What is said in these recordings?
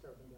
start them down.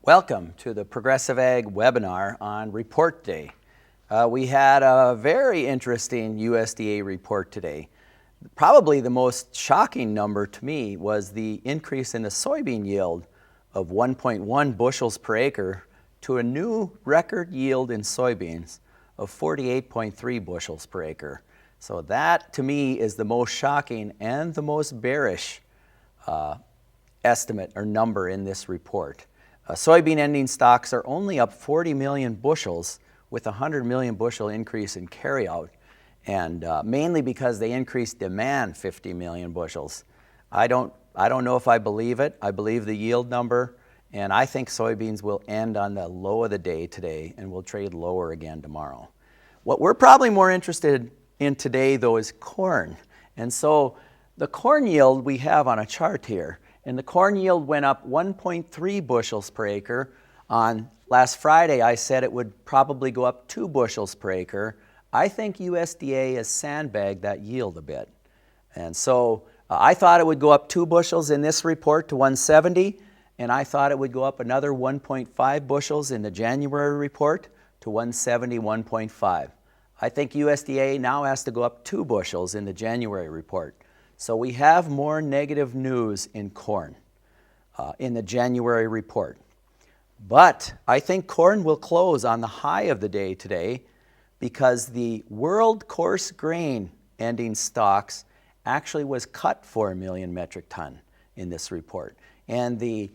Welcome to the Progressive Ag webinar on Report Day. We had a very interesting USDA report today. Probably the most shocking number to me was the increase in the soybean yield of 1.1 bushels per acre to a new record yield in soybeans of 48.3 bushels per acre. So that to me is the most shocking and the most bearish estimate or number in this report. Soybean ending stocks are only up 40 million bushels with a 100 million bushel increase in carryout, and mainly because they increased demand 50 million bushels. I don't know if I believe it. I believe the yield number, and I think soybeans will end on the low of the day today and will trade lower again tomorrow. What we're probably more interested in today, though, is corn. And so the corn yield we have on a chart here, and the corn yield went up 1.3 bushels per acre. On last Friday, I said it would probably go up 2 bushels per acre. I think USDA has sandbagged that yield a bit. And so I thought it would go up 2 bushels in this report to 170, and I thought it would go up another 1.5 bushels in the January report to 170, 1.5. I think USDA now has to go up 2 bushels in the January report. So we have more negative news in corn in the January report. But I think corn will close on the high of the day today because the world coarse grain ending stocks actually was cut for 1 million metric ton in this report. And the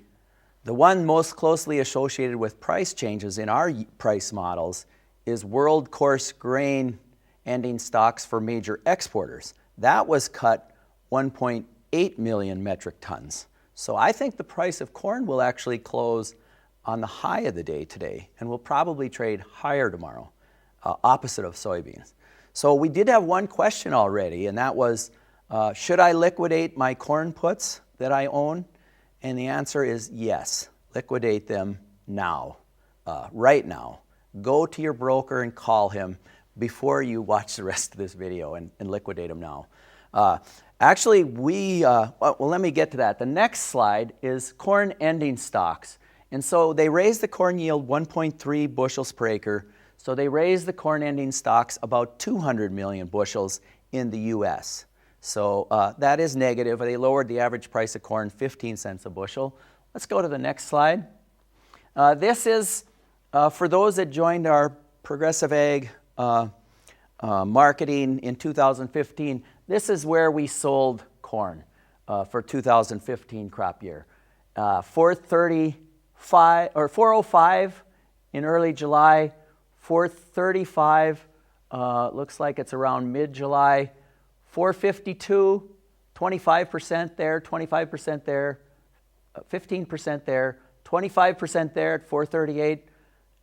one most closely associated with price changes in our price models is world coarse grain ending stocks for major exporters. That was cut 1.8 million metric tons. So I think the price of corn will actually close on the high of the day today and will probably trade higher tomorrow, opposite of soybeans. So we did have one question already, and that was, should I liquidate my corn puts that I own? And the answer is yes, liquidate them now, right now. Go to your broker and call him before you watch the rest of this video and liquidate them now. Actually, well, let me get to that. The next slide is corn ending stocks. And so they raised the corn yield 1.3 bushels per acre. So they raised the corn ending stocks about 200 million bushels in the U.S. So that is negative. They lowered the average price of corn 15 cents a bushel. Let's go to the next slide. This is for those that joined our Progressive Ag marketing in 2015. This is where we sold corn for 2015 crop year. 435 or 405 in early July, 435 looks like it's around mid-July, 452, 25% there, 25% there, 15% there, 25% there at 438,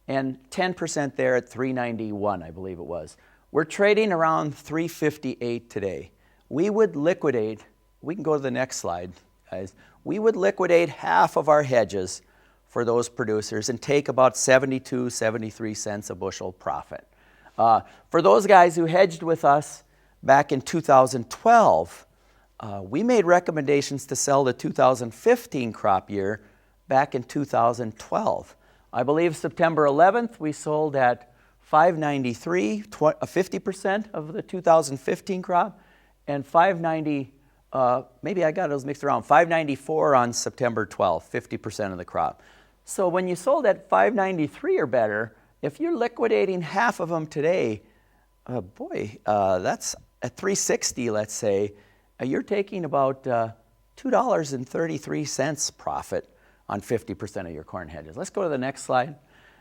and 10% there at 391, I believe it was. We're trading around 358 today. We would liquidate, we can go to the next slide, guys. We would liquidate half of our hedges for those producers and take about 72, 73 cents a bushel profit. For those guys who hedged with us back in 2012, we made recommendations to sell the 2015 crop year back in 2012. I believe September 11th, we sold at 593, 50% of the 2015 crop, and 590, maybe I got those mixed around, 594 on September 12th, 50% of the crop. So when you sold at 593 or better, if you're liquidating half of them today, that's at 360, let's say, you're taking about $2.33 profit on 50% of your corn hedges. Let's go to the next slide.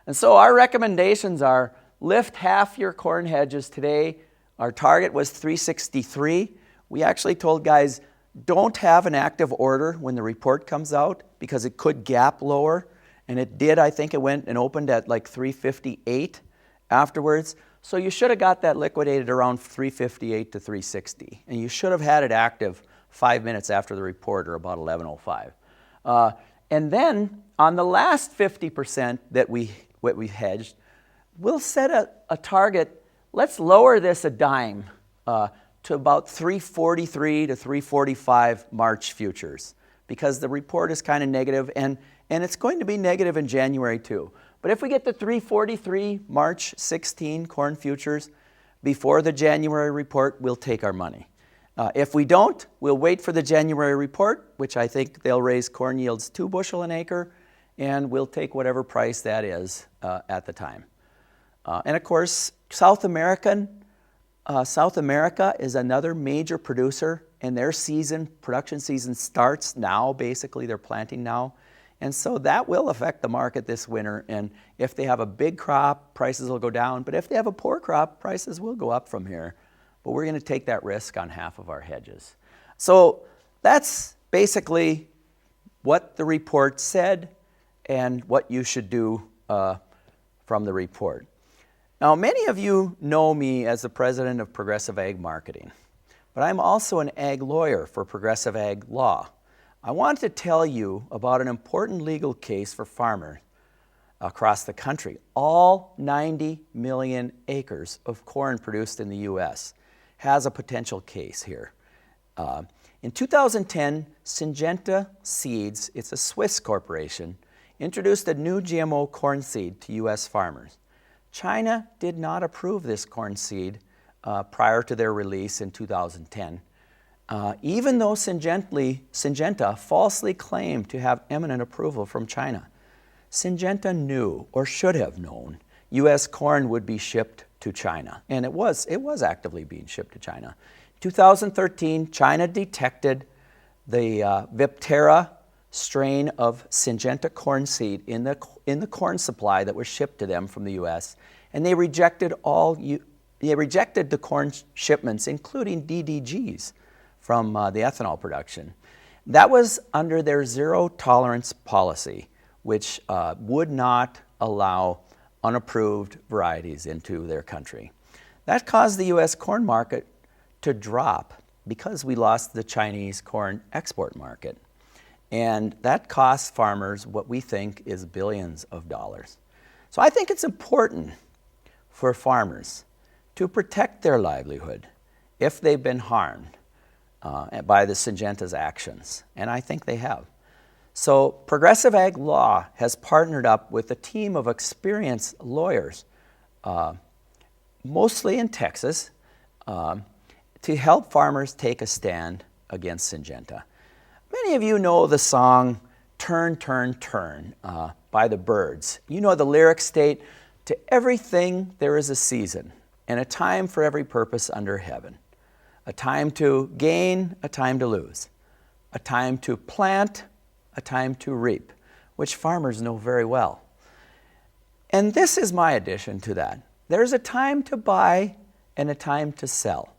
And so our recommendations are lift half your corn hedges today Our target was 363. We actually told guys, don't have an active order when the report comes out because it could gap lower. And it did. I think it went and opened at like 358 afterwards. So you should have got that liquidated around 358 to 360. And you should have had it active 5 minutes after the report, or about 11:05. And then on the last 50% that we hedged, we'll set a target. Let's lower this a dime to about 343 to 345 March futures, because the report is kind of negative, and it's going to be negative in January too. But if we get to 343 March 16 corn futures before the January report, we'll take our money. If we don't, we'll wait for the January report, which I think they'll raise corn yields 2 bushel an acre, and we'll take whatever price that is at the time. And of course, South America is another major producer, and their production season starts now. Basically, they're planting now. And so that will affect the market this winter. And if they have a big crop, prices will go down. But if they have a poor crop, prices will go up from here. But we're going to take that risk on half of our hedges. So that's basically what the report said and what you should do from the report. Now, many of you know me as the president of Progressive Ag Marketing, but I'm also an ag lawyer for Progressive Ag Law. I want to tell you about an important legal case for farmers across the country. All 90 million acres of corn produced in the U.S. has a potential case here. In 2010, Syngenta Seeds, it's a Swiss corporation, introduced a new GMO corn seed to U.S. farmers. China did not approve this corn seed prior to their release in 2010, even though Syngenta falsely claimed to have eminent approval from China. Syngenta knew, or should have known, U.S. corn would be shipped to China, and it was actively being shipped to China. In 2013, China detected the Viptera strain of Syngenta corn seed in the corn supply that was shipped to them from the U.S., and they rejected the corn shipments, including DDGs from the ethanol production. That was under their zero tolerance policy, which would not allow unapproved varieties into their country. That caused the U.S. corn market to drop because we lost the Chinese corn export market. And that costs farmers what we think is billions of dollars. So I think it's important for farmers to protect their livelihood if they've been harmed by the Syngenta's actions, and I think they have. So Progressive Ag Law has partnered up with a team of experienced lawyers, mostly in Texas, to help farmers take a stand against Syngenta. Many of you know the song Turn, Turn, Turn by the Byrds. You know the lyrics state, "To everything there is a season, and a time for every purpose under heaven. A time to gain, a time to lose. A time to plant, a time to reap," which farmers know very well. And this is my addition to that. There's a time to buy and a time to sell.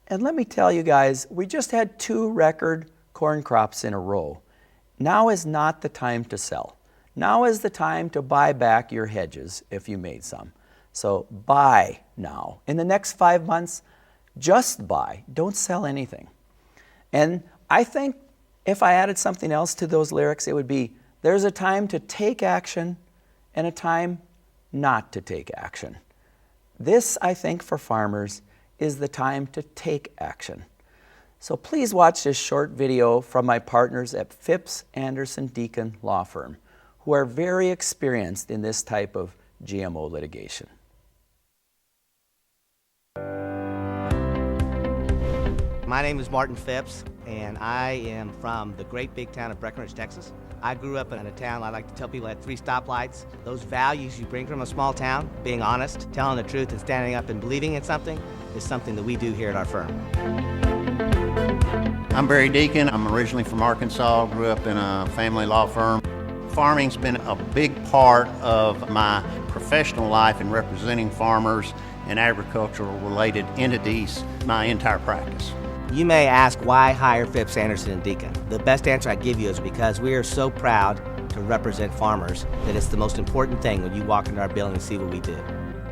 And let me tell you guys, we just had 2 record corn crops in a row. Now is not the time to sell. Now is the time to buy back your hedges if you made some. So buy now. In the next 5 months, just buy. Don't sell anything. And I think if I added something else to those lyrics, it would be, there's a time to take action and a time not to take action. This, I think, for farmers, is the time to take action. So please watch this short video from my partners at Phipps Anderson Deacon Law Firm, who are very experienced in this type of GMO litigation. My name is Martin Phipps, and I am from the great big town of Breckenridge, Texas. I grew up in a town I like to tell people had 3 stoplights. Those values you bring from a small town, being honest, telling the truth, and standing up and believing in something, is something that we do here at our firm. I'm Barry Deacon. I'm originally from Arkansas, grew up in a family law firm. Farming's been a big part of my professional life in representing farmers and agricultural related entities my entire practice. You may ask why hire Phipps, Anderson, and Deacon. The best answer I give you is because we are so proud to represent farmers that it's the most important thing when you walk into our building and see what we do.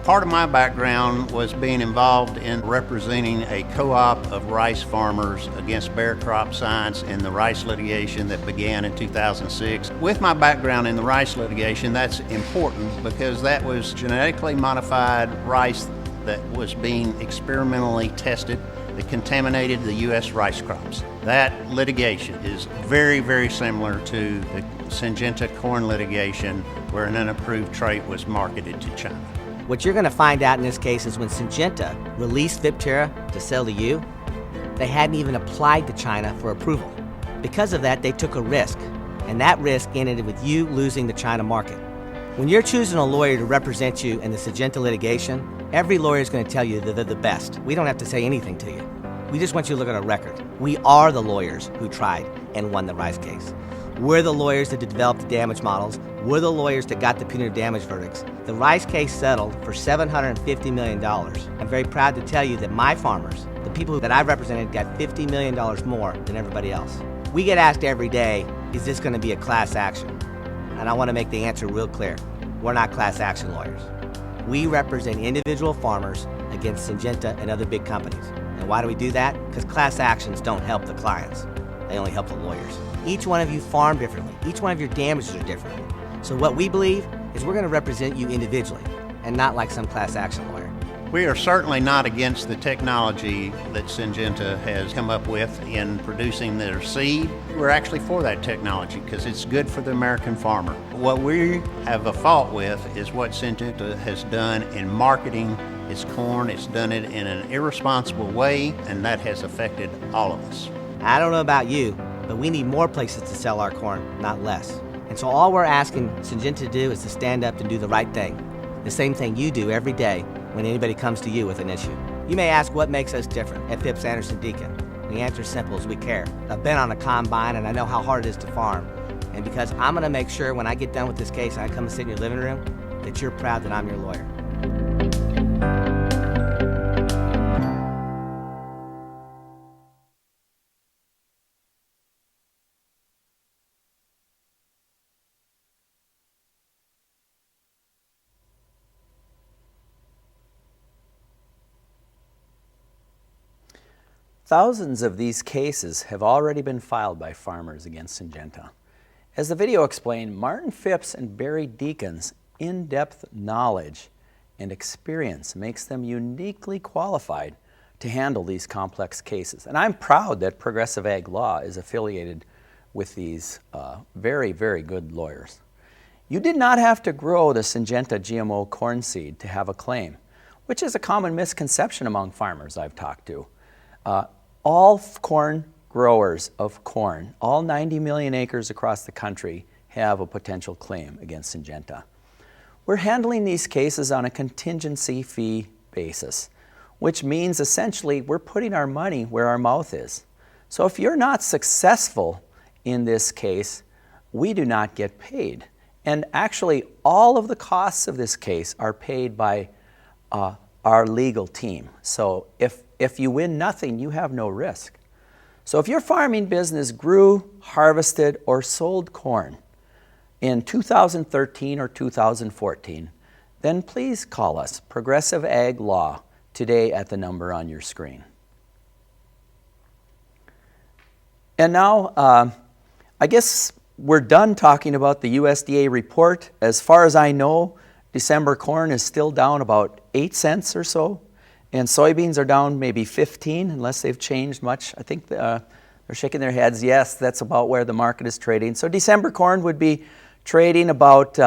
Part of my background was being involved in representing a co-op of rice farmers against Bayer Crop Science in the rice litigation that began in 2006. With my background in the rice litigation, that's important because that was genetically modified rice that was being experimentally tested that contaminated the U.S. rice crops. That litigation is very, very similar to the Syngenta corn litigation where an unapproved trait was marketed to China. What you're going to find out in this case is when Syngenta released Viptera to sell to you, they hadn't even applied to China for approval. Because of that, they took a risk, and that risk ended with you losing the China market. When you're choosing a lawyer to represent you in the Syngenta litigation, every lawyer is going to tell you that they're the best. We don't have to say anything to you. We just want you to look at our record. We are the lawyers who tried and won the rice case. We're the lawyers that developed the damage models. We're the lawyers that got the punitive damage verdicts. The rice case settled for $750 million. I'm very proud to tell you that my farmers, the people that I've represented, got $50 million more than everybody else. We get asked every day, is this going to be a class action? And I want to make the answer real clear. We're not class action lawyers. We represent individual farmers against Syngenta and other big companies. And why do we do that? Because class actions don't help the clients. They only help the lawyers. Each one of you farm differently. Each one of your damages are different. So what we believe is we're going to represent you individually and not like some class action lawyer. We are certainly not against the technology that Syngenta has come up with in producing their seed. We're actually for that technology because it's good for the American farmer. What we have a fault with is what Syngenta has done in marketing its corn. It's done it in an irresponsible way, and that has affected all of us. I don't know about you, but we need more places to sell our corn, not less. And so all we're asking Syngenta to do is to stand up and do the right thing. The same thing you do every day when anybody comes to you with an issue. You may ask what makes us different at Phipps, Anderson, Deacon. The answer is simple, is we care. I've been on a combine and I know how hard it is to farm. And because I'm gonna make sure when I get done with this case and I come and sit in your living room, that you're proud that I'm your lawyer. Thousands of these cases have already been filed by farmers against Syngenta. As the video explained, Martin Phipps and Barry Deacon's in-depth knowledge and experience makes them uniquely qualified to handle these complex cases. And I'm proud that Progressive Ag Law is affiliated with these very, very good lawyers. You did not have to grow the Syngenta GMO corn seed to have a claim, which is a common misconception among farmers I've talked to. All corn growers of corn, all 90 million acres across the country, have a potential claim against Syngenta. We're handling these cases on a contingency fee basis, which means essentially we're putting our money where our mouth is. So if you're not successful in this case, we do not get paid. And actually, all of the costs of this case are paid by our legal team. So if you win nothing, you have no risk. So if your farming business grew, harvested, or sold corn in 2013 or 2014, then please call us, Progressive Ag Law, today at the number on your screen. And now, I guess we're done talking about the USDA report. As far as I know, December corn is still down about 8 cents or so. And soybeans are down maybe 15, unless they've changed much. I think they're shaking their heads. Yes, that's about where the market is trading. So December corn would be trading about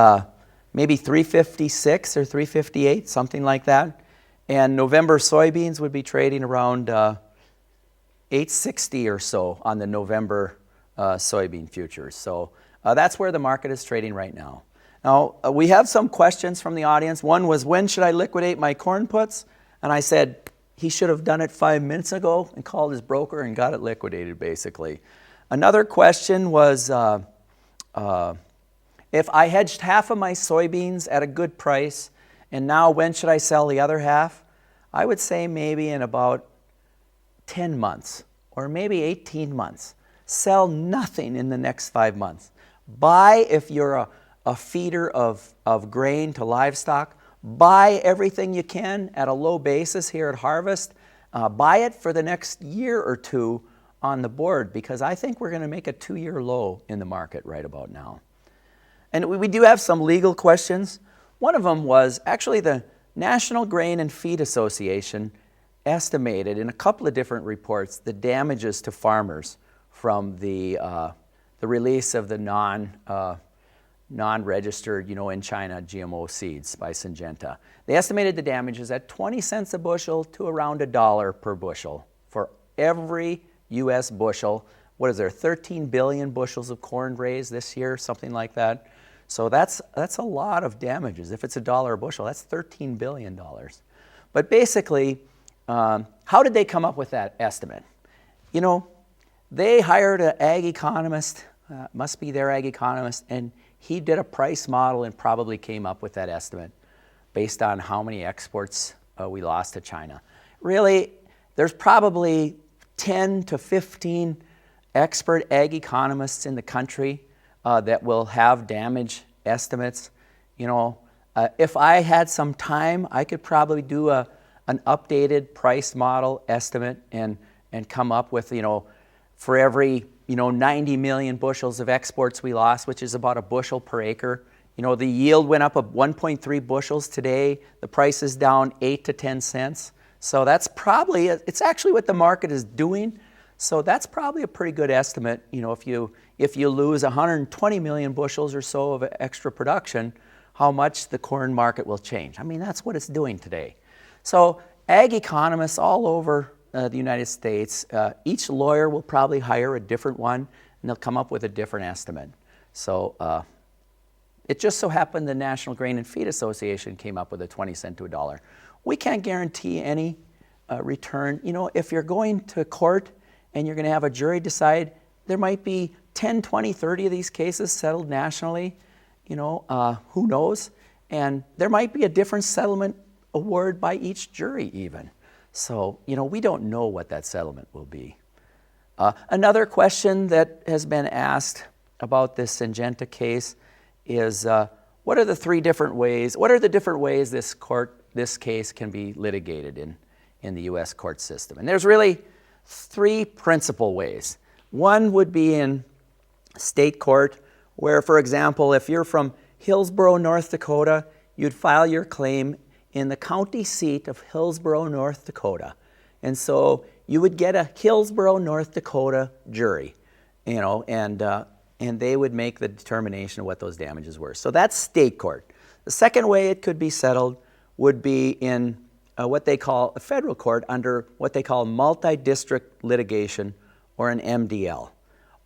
maybe 356 or 358, something like that. And November soybeans would be trading around 860 or so on the November soybean futures. So that's where the market is trading right now. Now, we have some questions from the audience. One was, when should I liquidate my corn puts? And I said, he should have done it 5 minutes ago and called his broker and got it liquidated, basically. Another question was, if I hedged half of my soybeans at a good price, and now when should I sell the other half? I would say maybe in about 10 months or maybe 18 months. Sell nothing in the next 5 months. Buy, if you're a feeder of grain to livestock, buy everything you can at a low basis here at harvest. Buy it for the next year or two on the board, because I think we're going to make a 2-year low in the market right about now. And we do have some legal questions. One of them was actually the National Grain and Feed Association estimated in a couple of different reports the damages to farmers from the release of the non-registered, in China, GMO seeds by Syngenta. They estimated the damages at 20 cents a bushel to around $1 per bushel for every U.S. bushel. What is there, 13 billion bushels of corn raised this year, something like that? So that's a lot of damages. If it's $1 a bushel, that's $13 billion. But basically, how did they come up with that estimate? They hired an ag economist, must be their ag economist, and he did a price model and probably came up with that estimate based on how many exports we lost to China. Really, there's probably 10 to 15 expert ag economists in the country that will have damage estimates. If I had some time, I could probably do an updated price model estimate and come up with, for every 90 million bushels of exports we lost, which is about a bushel per acre. The yield went up 1.3 bushels today. The price is down 8 to 10 cents. So that's probably, it's actually what the market is doing. So that's probably a pretty good estimate. If you lose 120 million bushels or so of extra production, how much the corn market will change. I mean, that's what it's doing today. So ag economists all over the United States, each lawyer will probably hire a different one, and they'll come up with a different estimate. So it just so happened the National Grain and Feed Association came up with a 20 cent to $1. We can't guarantee any return. If you're going to court and you're going to have a jury decide, there might be 10, 20, 30 of these cases settled nationally. Who knows? And there might be a different settlement award by each jury even. So, we don't know what that settlement will be. Another question that has been asked about this Syngenta case is, what are the different ways this case can be litigated in the U.S. court system? And there's really 3 principal ways. One would be in state court, where, for example, if you're from Hillsborough, North Dakota, you'd file your claim in the county seat of Hillsborough, North Dakota. And so you would get a Hillsborough, North Dakota jury, and they would make the determination of what those damages were. So that's state court. The second way it could be settled would be in what they call a federal court under what they call multi-district litigation, or an MDL.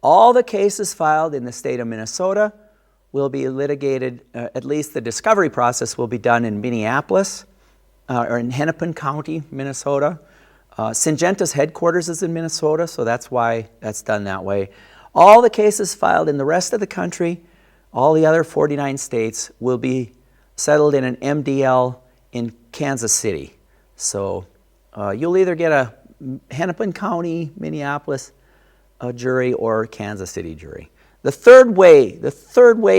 All the cases filed in the state of Minnesota will be litigated, at least the discovery process will be done in Minneapolis or in Hennepin County, Minnesota. Syngenta's headquarters is in Minnesota, so that's why that's done that way. All the cases filed in the rest of the country, all the other 49 states, will be settled in an MDL in Kansas City. So you'll either get a Hennepin County, Minneapolis jury or Kansas City jury. The third way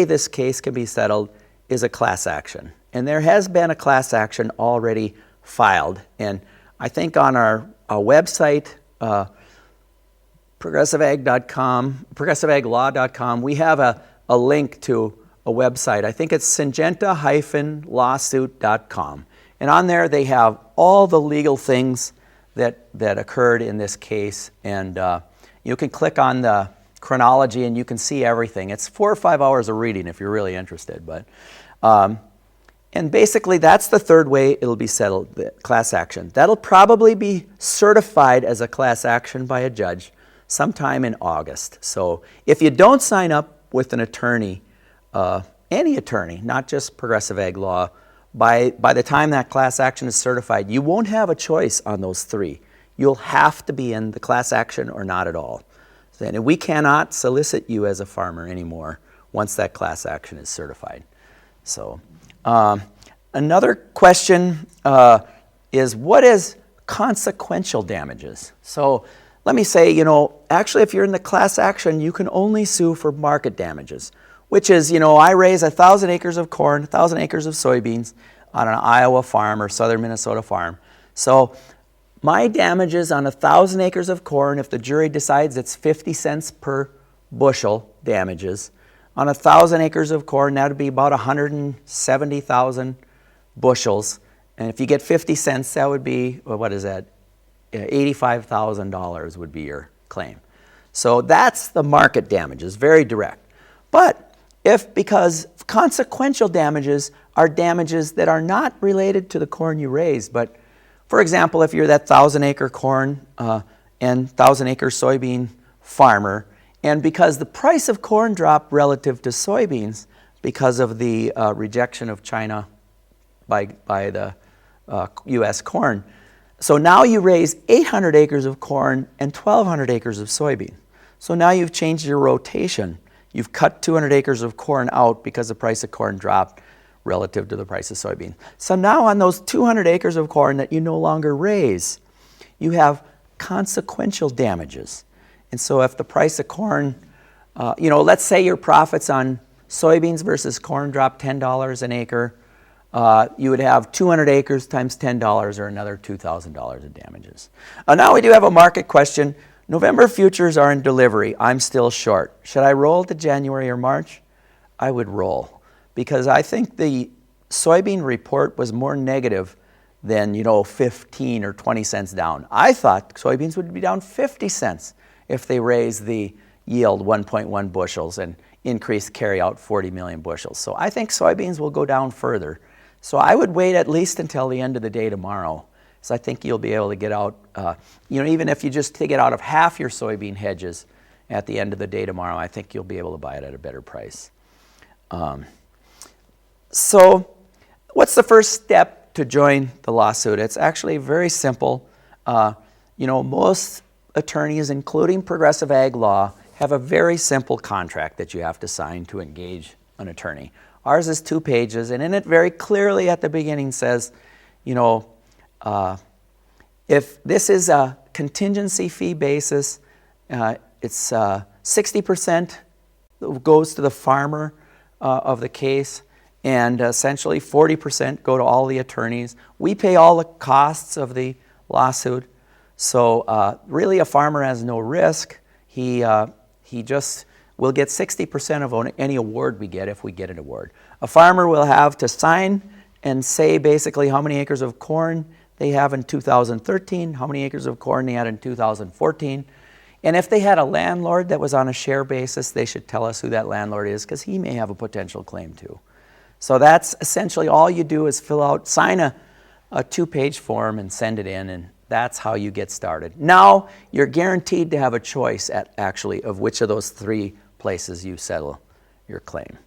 this case can be settled is a class action. And there has been a class action already filed. And I think on our website, progressiveaglaw.com, we have a link to a website. I think it's syngenta-lawsuit.com. And on there they have all the legal things that occurred in this case. And you can click on the chronology and you can see everything. It's 4 or 5 hours of reading if you're really interested. But and basically that's the third way it'll be settled, the class action. That'll probably be certified as a class action by a judge sometime in August. So if you don't sign up with an attorney, any attorney, not just Progressive Ag Law, by the time that class action is certified, you won't have a choice on those 3. You'll have to be in the class action or not at all. And we cannot solicit you as a farmer anymore once that class action is certified. So another question is what is consequential damages. So let me say, actually if you're in the class action, you can only sue for market damages, which is, I raise 1,000 acres of corn, 1,000 acres of soybeans on an Iowa farm or southern Minnesota farm. So my damages on 1,000 acres of corn, if the jury decides it's 50 cents per bushel damages, on 1,000 acres of corn, that would be about 170,000 bushels. And if you get 50 cents, that would be, well, what is that? $85,000 would be your claim. So that's the market damages, very direct. But because consequential damages are damages that are not related to the corn you raised, but for example, if you're that 1,000-acre corn and 1,000-acre soybean farmer, and because the price of corn dropped relative to soybeans because of the rejection of China by the U.S. corn, so now you raise 800 acres of corn and 1,200 acres of soybean. So now you've changed your rotation. You've cut 200 acres of corn out because the price of corn dropped relative to the price of soybean. So now on those 200 acres of corn that you no longer raise, you have consequential damages. And so if the price of corn, let's say your profits on soybeans versus corn dropped $10 an acre, you would have 200 acres times $10 or another $2,000 of damages. Now we do have a market question. November futures are in delivery. I'm still short. Should I roll to January or March? I would roll, because I think the soybean report was more negative than 15 or 20 cents down. I thought soybeans would be down 50 cents if they raised the yield 1.1 bushels and increased carry out 40 million bushels. So I think soybeans will go down further. So I would wait at least until the end of the day tomorrow. So I think you'll be able to get out, even if you just take it out of half your soybean hedges at the end of the day tomorrow, I think you'll be able to buy it at a better price. So what's the first step to join the lawsuit? It's actually very simple. Most attorneys, including Progressive Ag Law, have a very simple contract that you have to sign to engage an attorney. Ours is 2 pages, and in it very clearly at the beginning says, if this is a contingency fee basis, it's 60% goes to the farmer of the case, and essentially 40% go to all the attorneys. We pay all the costs of the lawsuit, so really a farmer has no risk. He just will get 60% of any award we get if we get an award. A farmer will have to sign and say basically how many acres of corn they have in 2013, how many acres of corn they had in 2014. And if they had a landlord that was on a share basis, they should tell us who that landlord is, because he may have a potential claim too. So that's essentially all you do is sign a 2-page form and send it in, and that's how you get started. Now you're guaranteed to have a choice of which of those 3 places you settle your claim.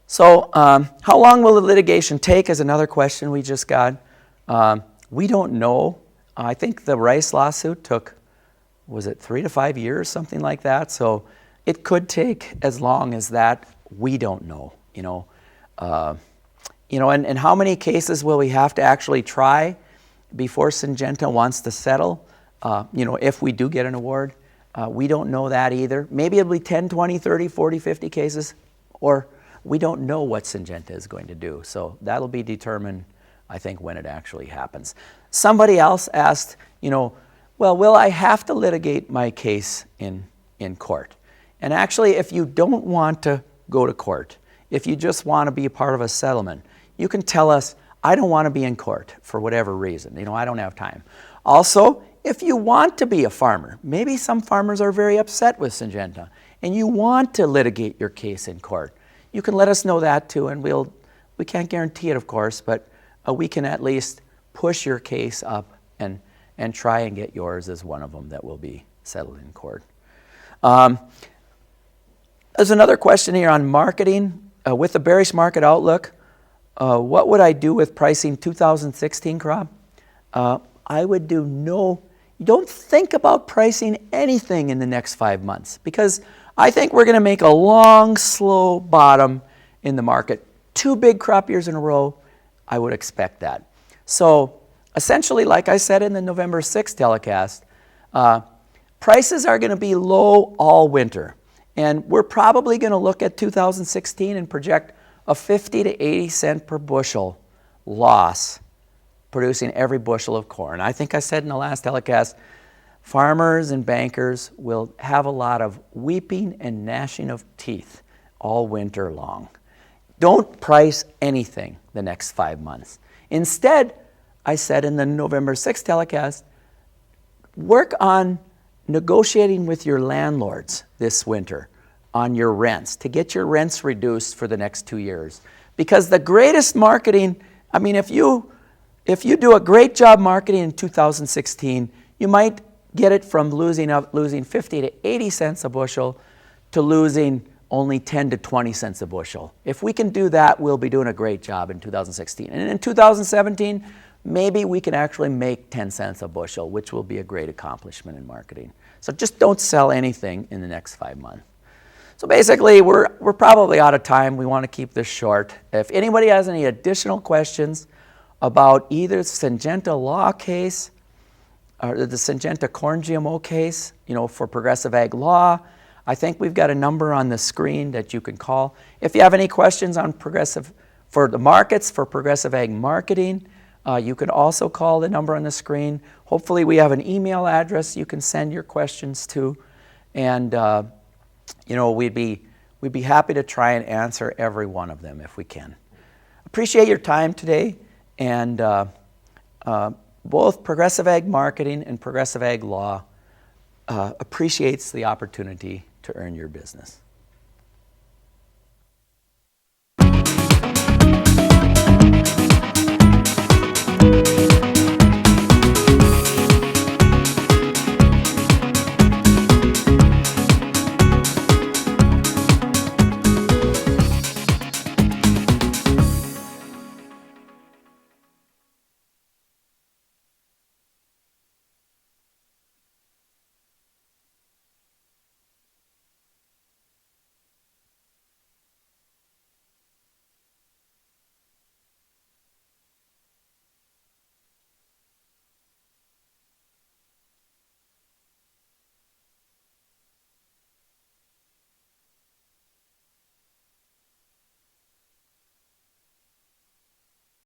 So how long will the litigation take is another question we just got. We don't know. I think the Rice lawsuit took, was it 3 to 5 years, something like that? So it could take as long as that. We don't know, and how many cases will we have to actually try before Syngenta wants to settle? If we do get an award, we don't know that either. Maybe it'll be 10, 20, 30, 40, 50 cases, or we don't know what Syngenta is going to do. So that'll be determined, I think, when it actually happens. Somebody else asked, will I have to litigate my case in court? And actually, if you don't want to go to court, if you just want to be a part of a settlement, you can tell us, I don't want to be in court for whatever reason. I don't have time. Also, if you want to be a farmer, maybe some farmers are very upset with Syngenta, and you want to litigate your case in court, you can let us know that too, and we can't guarantee it, of course, but we can at least push your case up and try and get yours as one of them that will be settled in court. There's another question here on marketing. With the bearish market outlook, what would I do with pricing 2016 crop? I would do don't think about pricing anything in the next 5 months, because I think we're going to make a long, slow bottom in the market. 2 big crop years in a row, I would expect that. So essentially, like I said in the November 6th telecast, prices are going to be low all winter. And we're probably going to look at 2016 and project a 50 to 80 cent per bushel loss producing every bushel of corn. I think I said in the last telecast, farmers and bankers will have a lot of weeping and gnashing of teeth all winter long. Don't price anything the next 5 months. Instead, I said in the November 6th telecast, work on negotiating with your landlords this winter on your rents to get your rents reduced for the next 2 years. Because the greatest marketing, I mean, if you do a great job marketing in 2016, you might get it from losing 50 to 80 cents a bushel to losing only 10 to 20 cents a bushel. If we can do that, we'll be doing a great job in 2016. And in 2017, maybe we can actually make 10 cents a bushel, which will be a great accomplishment in marketing. So just don't sell anything in the next 5 months. So basically, we're probably out of time. We want to keep this short. If anybody has any additional questions about either the Syngenta law case or the Syngenta corn GMO case, for Progressive Ag Law, I think we've got a number on the screen that you can call. If you have any questions on for the markets, for Progressive Ag marketing, you can also call the number on the screen. Hopefully we have an email address you can send your questions to. And we'd be happy to try and answer every one of them if we can. Appreciate your time today. And both Progressive Ag Marketing and Progressive Ag Law appreciates the opportunity to earn your business.